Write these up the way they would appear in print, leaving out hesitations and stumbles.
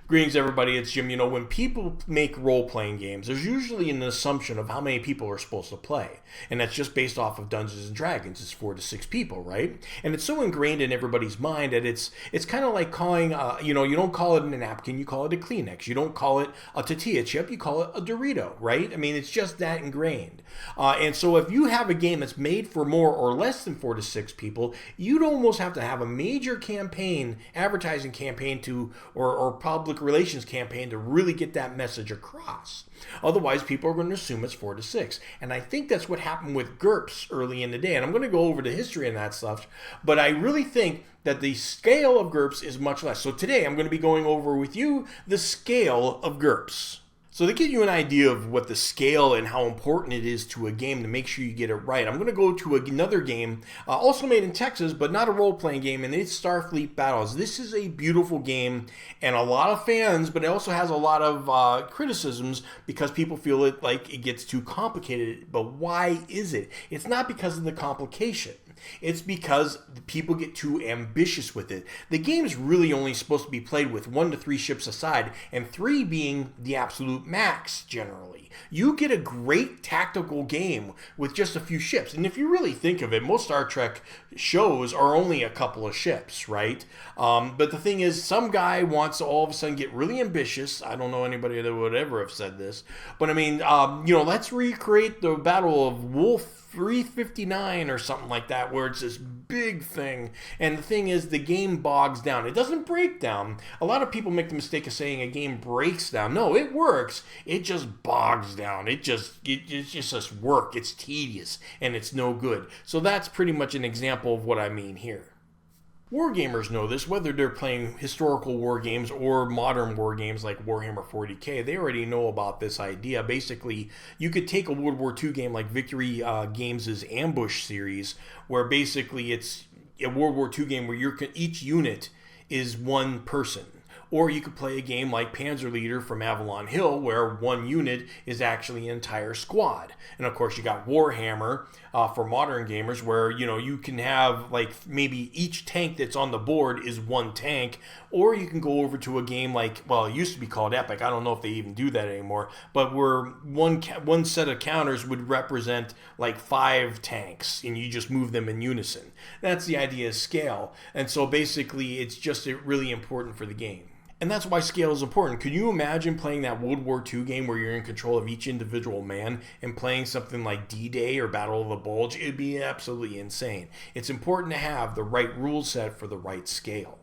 Greetings, everybody. It's Jim. When people make role-playing games, there's usually an assumption of how many people are supposed to play. And that's just based off of Dungeons & Dragons. It's 4 to 6 people, right? And it's so ingrained in everybody's mind that it's kind of like calling, you don't call it a napkin, you call it a Kleenex. You don't call it a tortilla chip, you call it a Dorito, right? I mean, it's just that ingrained. And so if you have a game that's made for more or less than 4 to 6 people, you'd almost have to have a major campaign, advertising campaign or public relations campaign to really get that message across. Otherwise, people are going to assume it's 4 to 6. And I think that's what happened with GURPS early in the day. And I'm going to go over the history and that stuff. But I really think that the scale of GURPS is much less. So today I'm going to be going over with you the scale of GURPS. So to give you an idea of what the scale and how important it is to a game to make sure you get it right, I'm going to go to another game, also made in Texas, but not a role-playing game, and it's Starfleet Battles. This is a beautiful game, and a lot of fans, but it also has a lot of criticisms because people feel it like it gets too complicated. But why is it? It's not because of the complication. It's because people get too ambitious with it. The game's really only supposed to be played with 1 to 3 ships aside, and 3 being the absolute max generally. You get a great tactical game with just a few ships. And if you really think of it, most Star Trek shows are only a couple of ships, right? But the thing is, some guy wants to all of a sudden get really ambitious. I don't know anybody that would ever have said this. But I mean, let's recreate the Battle of Wolf 359 or something like that, where it's this big thing. And the thing is, the game bogs down. It doesn't break down. A lot of people make the mistake of saying a game breaks down. No, it works. It just bogs down. It's just work. It's tedious and it's no good. So that's pretty much an example of what I mean here. Wargamers know this, whether they're playing historical war games or modern war games like Warhammer 40K. They already know about this idea. Basically, you could take a World War II game like Victory Games' Ambush series, where basically it's a World War II game where each unit is one person. Or you could play a game like Panzer Leader from Avalon Hill, where one unit is actually an entire squad. And of course, you got Warhammer for modern gamers, where you can have like maybe each tank that's on the board is one tank. Or you can go over to a game like, well, it used to be called Epic. I don't know if they even do that anymore. But where one set of counters would represent like 5 tanks, and you just move them in unison. That's the idea of scale. And so basically, it's just really important for the game. And that's why scale is important. Could you imagine playing that World War II game where you're in control of each individual man and playing something like D-Day or Battle of the Bulge? It'd be absolutely insane. It's important to have the right rule set for the right scale.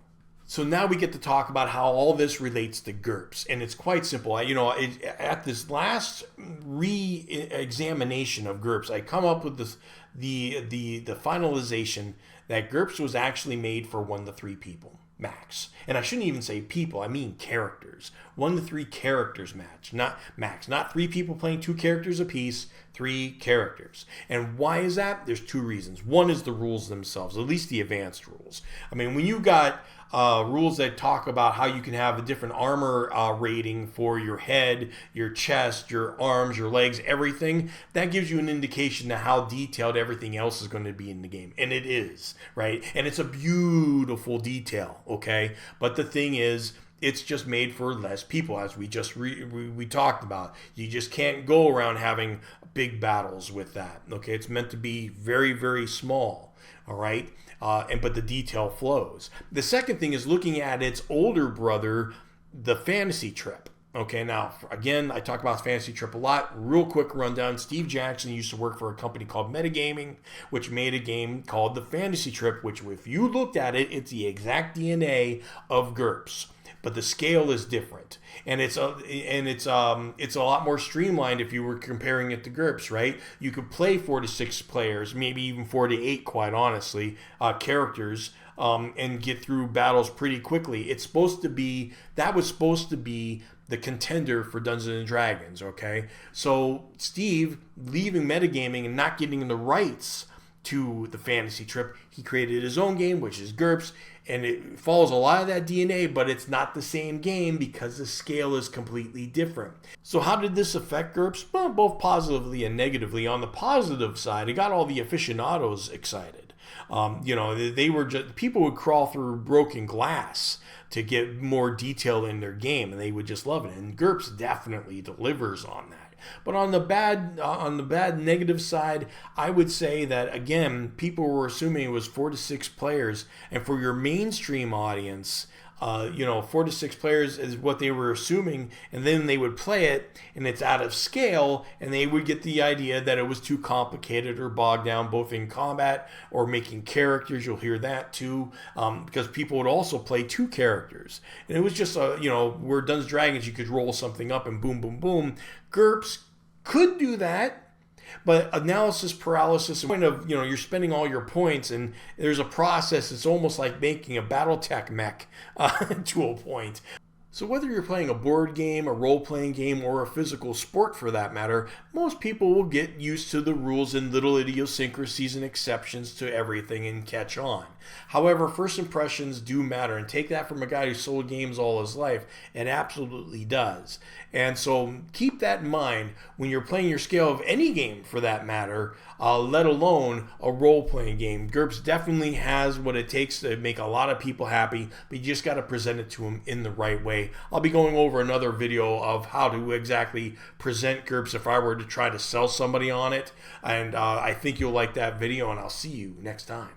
So now we get to talk about how all this relates to GURPS, and it's quite simple. At this last re-examination of GURPS, I come up with the finalization that GURPS was actually made for 1 to 3 people. Max. And I shouldn't even say people, I mean characters. 1 to 3 characters match, not max. Not 3 people playing 2 characters apiece, 3 characters. And why is that? There's 2 reasons. One is the rules themselves, at least the advanced rules. I mean, when you got rules that talk about how you can have a different armor rating for your head, your chest, your arms, your legs, everything, that gives you an indication of how detailed everything else is going to be in the game. And it is, right? And it's a beautiful detail, okay? But the thing is, it's just made for less people, as we just we talked about. You just can't go around having big battles with that, okay? It's meant to be very, very small, all right? But the detail flows. The second thing is looking at its older brother, the Fantasy Trip. Okay, now, again, I talk about Fantasy Trip a lot. Real quick rundown. Steve Jackson used to work for a company called Metagaming, which made a game called the Fantasy Trip, which if you looked at it, it's the exact DNA of GURPS. But the scale is different, and it's a lot more streamlined if you were comparing it to GURPS, right? You could play 4 to 6 players, maybe even 4 to 8, quite honestly, characters, and get through battles pretty quickly. That was supposed to be the contender for Dungeons and Dragons, okay? So Steve leaving Metagaming and not getting the rights to the Fantasy Trip, he created his own game, which is GURPS, and it follows a lot of that DNA, but it's not the same game because the scale is completely different. So how did this affect GURPS? Well, both positively and negatively. On the positive side, it got all the aficionados excited. You know, they were just, people would crawl through broken glass to get more detail in their game, and they would just love it. And GURPS definitely delivers on that. But on the bad negative side, I would say that again, people were assuming it was 4 to 6 players, and for your mainstream audience, you know, 4 to 6 players is what they were assuming, and then they would play it, and it's out of scale, and they would get the idea that it was too complicated or bogged down, both in combat or making characters. You'll hear that too, because people would also play 2 characters, and it was just you know, where Dungeons and Dragons, you could roll something up and boom, boom, boom. GURPS could do that. But analysis paralysis, point of, you know, you're spending all your points, and there's a process. It's almost like making a BattleTech mech to a point. So whether you're playing a board game, a role-playing game, or a physical sport for that matter, most people will get used to the rules and little idiosyncrasies and exceptions to everything and catch on. However, first impressions do matter, and take that from a guy who sold games all his life. It absolutely does. And so keep that in mind when you're playing your scale of any game for that matter, let alone a role-playing game. GURPS definitely has what it takes to make a lot of people happy, but you just got to present it to them in the right way. I'll be going over another video of how to exactly present GURPS if I were to try to sell somebody on it, and I think you'll like that video, and I'll see you next time.